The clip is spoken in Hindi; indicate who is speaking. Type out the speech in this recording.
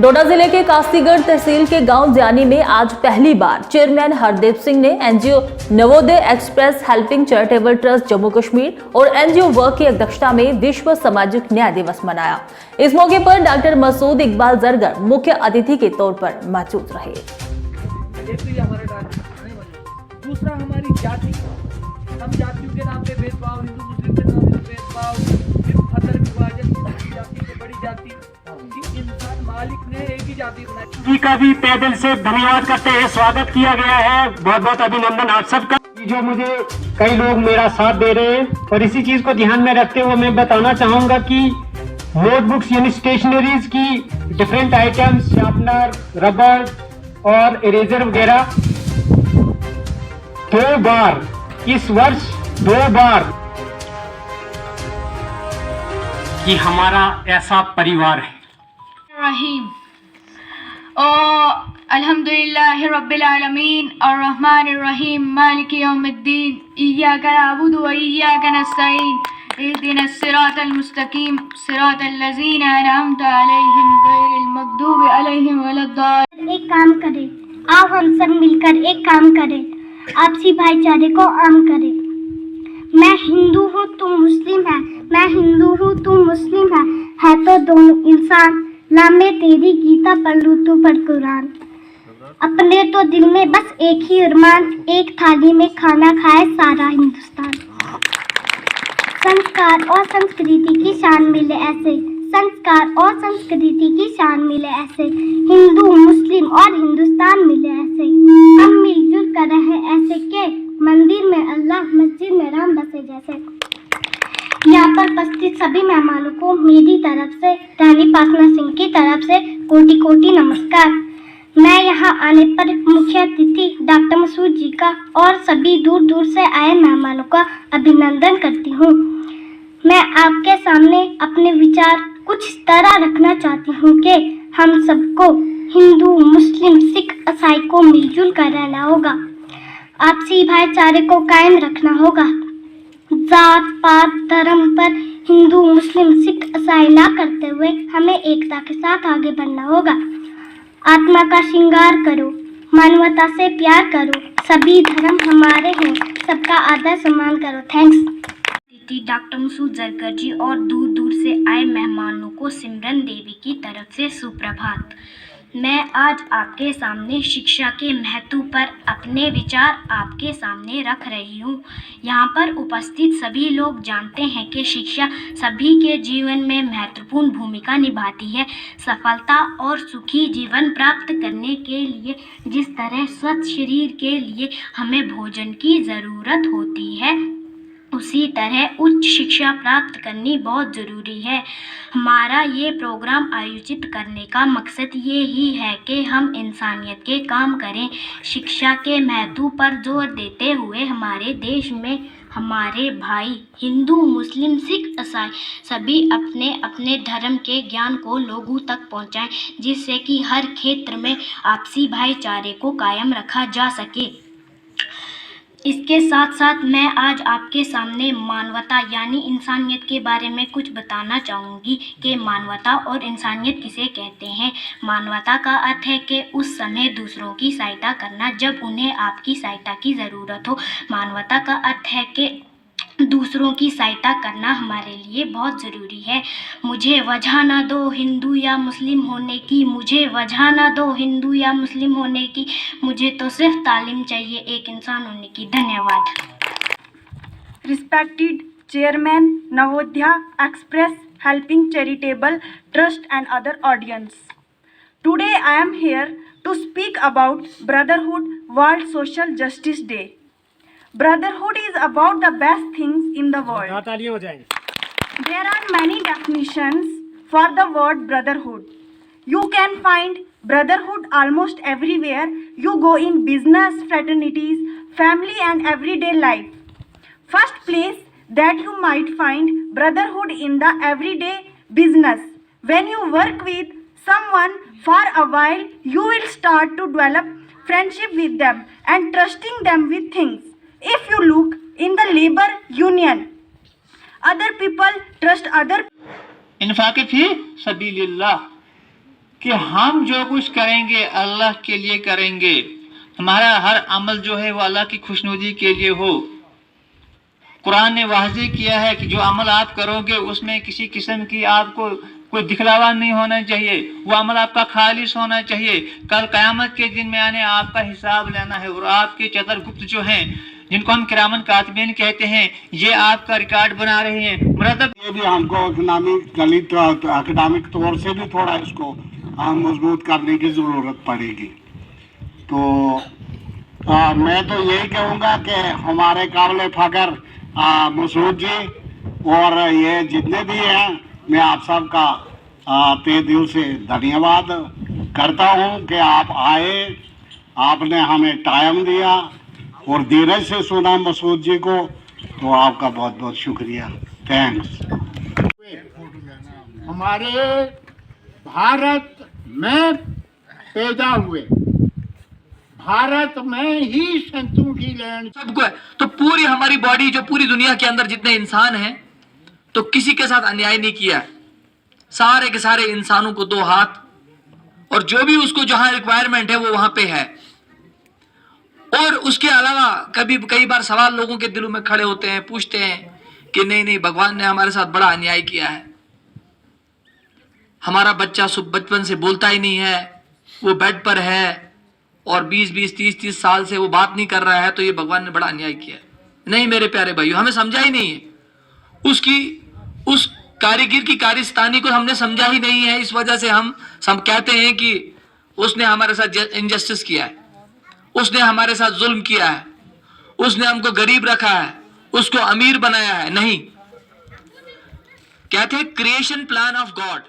Speaker 1: डोडा जिले के कास्तीगढ़ तहसील के गांव जानी में आज पहली बार चेयरमैन हरदीप सिंह ने NGO Navodaya express helping charitable trust Jammu Kashmir और एनजीओ वर्क की अध्यक्षता में विश्व सामाजिक न्याय दिवस मनाया। इस मौके पर डॉक्टर मसूद इकबाल जरगर मुख्य अतिथि के तौर पर मौजूद रहे।
Speaker 2: दूसरा हमारी जाति, हम जातियों के नाम पे भेदभाव, हिंदू मुस्लिम के नाम पे भेदभाव, फतर विभाजन, जाति से बड़ी जाति, इंसान मालिक ने एक ही जाति बनाई।
Speaker 3: जी का भी पैदल से धन्यवाद करते हैं, स्वागत किया गया है। बहुत बहुत अभिनंदन आप सबका। जो मुझे कई लोग मेरा साथ दे रहे हैं और इसी चीज को ध्यान में रखते हुए मैं बताना चाहूंगा कि नोटबुक्स यानी स्टेशनरीज की डिफरेंट आइटम्स, शार्पनर, रबर और इरेजर वगैरह 2 बार इस वर्ष 2 बार कि हमारा ऐसा परिवार है।
Speaker 4: रहीम अल्हम्दुलिल्लाहि रब्बिल आलमीन अर्रहमानिर रहीम मालिकि यौमिद्दीन इय्याका नअबुदु व इय्याका नस्तईन इहदिनस सिरातल मुस्तकीम सिरातल लज़ीना अनअमता अलैहिम गैरिल मग़दूबि अलैहिम वलद्दालिन।
Speaker 5: एक काम करें, आओ हम सब मिलकर एक काम करें, आपसी भाईचारे को आम करें। मैं हिंदू हूँ तुम मुस्लिम है, मैं हिंदू हूँ तुम मुस्लिम है तो दोनों इंसान। लामे तेरी गीता पढ़ लूँ तू पढ़ कुरान। अपने तो दिल में बस एक ही अरमान, एक थाली में खाना खाए सारा हिंदुस्तान। संस्कार और संस्कृति की शान मिले ऐसे, संस्कार और संस्कृति की शान मिले ऐसे, हिंदू मुस्लिम और हिंदुस्तान मिले ऐसे। हम मिलजुल कर रहे ऐसे के मंदिर में अल्लाह मस्जिद में राम बसे जैसे। यहाँ पर उपस्थित सभी मेहमानों को मेरी तरफ से, रानी पासना सिंह की तरफ से कोटि कोटि नमस्कार। मैं यहाँ आने पर मुख्य अतिथि डॉक्टर मसूद जी का और सभी दूर दूर से आए मेहमानों का अभिनंदन करती हूँ। मैं आपके सामने अपने विचार कुछ इस तरह रखना चाहती हूँ कि हम सबको हिंदू मुस्लिम सिख ईसाई को मिलजुल कर रहना होगा, आपसी भाईचारे को कायम रखना होगा। जात पात धर्म पर हिंदू मुस्लिम सिख ईसाई ना करते हुए हमें एकता के साथ आगे बढ़ना होगा। आत्मा का श्रृंगार करो, मानवता से प्यार करो, सभी धर्म हमारे हैं, सबका आदर सम्मान करो। थैंक्स।
Speaker 4: डॉक्टर मसूद जरगर जी और दूर दूर से आए मेहमानों को सिमरन देवी की तरफ से सुप्रभात। मैं आज आपके सामने शिक्षा के महत्व पर अपने विचार आपके सामने रख रही हूँ। यहाँ पर उपस्थित सभी लोग जानते हैं कि शिक्षा सभी के जीवन में महत्वपूर्ण भूमिका निभाती है। सफलता और सुखी जीवन प्राप्त करने के लिए जिस तरह स्वस्थ शरीर के लिए हमें भोजन की ज़रूरत होती है, उसी तरह उच्च शिक्षा प्राप्त करनी बहुत ज़रूरी है। हमारा ये प्रोग्राम आयोजित करने का मकसद ये ही है कि हम इंसानियत के काम करें। शिक्षा के महत्व पर जोर देते हुए हमारे देश में हमारे भाई हिंदू मुस्लिम सिख ईसाई सभी अपने अपने धर्म के ज्ञान को लोगों तक पहुंचाएं, जिससे कि हर क्षेत्र में आपसी भाईचारे को कायम रखा जा सके। इसके साथ साथ मैं आज आपके सामने मानवता यानी इंसानियत के बारे में कुछ बताना चाहूँगी कि मानवता और इंसानियत किसे कहते हैं। मानवता का अर्थ है कि उस समय दूसरों की सहायता करना जब उन्हें आपकी सहायता की ज़रूरत हो। मानवता का अर्थ है कि दूसरों की सहायता करना हमारे लिए बहुत ज़रूरी है। मुझे वजह ना दो हिंदू या मुस्लिम होने की, मुझे वजह ना दो हिंदू या मुस्लिम होने की, मुझे तो सिर्फ तालीम चाहिए एक इंसान होने की। धन्यवाद।
Speaker 6: Respected Chairman Navodaya Express Helping Charitable Trust and other audience. Today I am here to speak about Brotherhood World Social Justice Day. Brotherhood is about the best things in the world. There are many definitions for the word brotherhood. You can find brotherhood almost everywhere you go in business, fraternities, family and everyday life. First place that you might find brotherhood in the everyday business. When you work with someone for a while, you will start to develop friendship with them and trusting them with things. If you look in the labor union, other people trust other.
Speaker 3: इन्फाक़ फ़ी सबीलिल्लाह
Speaker 7: कि हम जो कुछ करेंगे अल्लाह के लिए करेंगे, हमारा हर अमल जो है वो अल्लाह की खुशनुदी के लिए हो। कुरान ने वाज़ेह किया है कि जो अमल आप करोगे उसमें किसी किस्म की आपको कोई दिखलावा नहीं होना चाहिए, वो अमल आपका खालिस होना चाहिए। कल क़यामत के दिन में आने आपका हिसाब लेना है और आपके चतुर्गुप्त जो हैं, जिनको हम किरामन कातिबीन कहते हैं, ये आपका रिकॉर्ड बना रहे हैं। मतलब
Speaker 8: ये भी हमको एकेडमिक तौर से भी थोड़ा इसको मजबूत करने की ज़रूरत पड़ेगी। तो मैं तो यही कहूँगा कि हमारे काबिल फ़ख्र मसूद जी और ये जितने भी हैं, मैं आप सबका तहे दिल से धन्यवाद करता हूँ कि आप आए, आपने हमें टाइम दिया और धीरज से सुना मसूद जी को, तो आपका बहुत बहुत शुक्रिया। थैंक्स।
Speaker 9: हमारे भारत में पैदा हुए, भारत में ही संतों की लैंड
Speaker 2: सबको है। तो पूरी हमारी बॉडी, जो पूरी दुनिया के अंदर जितने इंसान हैं, तो किसी के साथ अन्याय नहीं किया। सारे के सारे इंसानों को 2 हाथ, और जो भी उसको जहां रिक्वायरमेंट है वो वहां पे है। और उसके अलावा कई बार सवाल लोगों के दिलों में खड़े होते हैं, पूछते हैं कि नहीं भगवान ने हमारे साथ बड़ा अन्याय किया है, हमारा बच्चा बचपन से बोलता ही नहीं है, वो बेड पर है और 20-20, 30-30 साल से वो बात नहीं कर रहा है, तो ये भगवान ने बड़ा अन्याय किया है। नहीं मेरे प्यारे भाइयों, हमें समझा ही नहीं है उस कारीगर की कारिस्तानी को हमने समझा ही नहीं है। इस वजह से हम कहते हैं कि उसने हमारे साथ इनजस्टिस किया है, उसने हमारे साथ जुल्म किया है, उसने हमको गरीब रखा है, उसको अमीर बनाया है। नहीं, कहते हैं क्रिएशन प्लान ऑफ गॉड,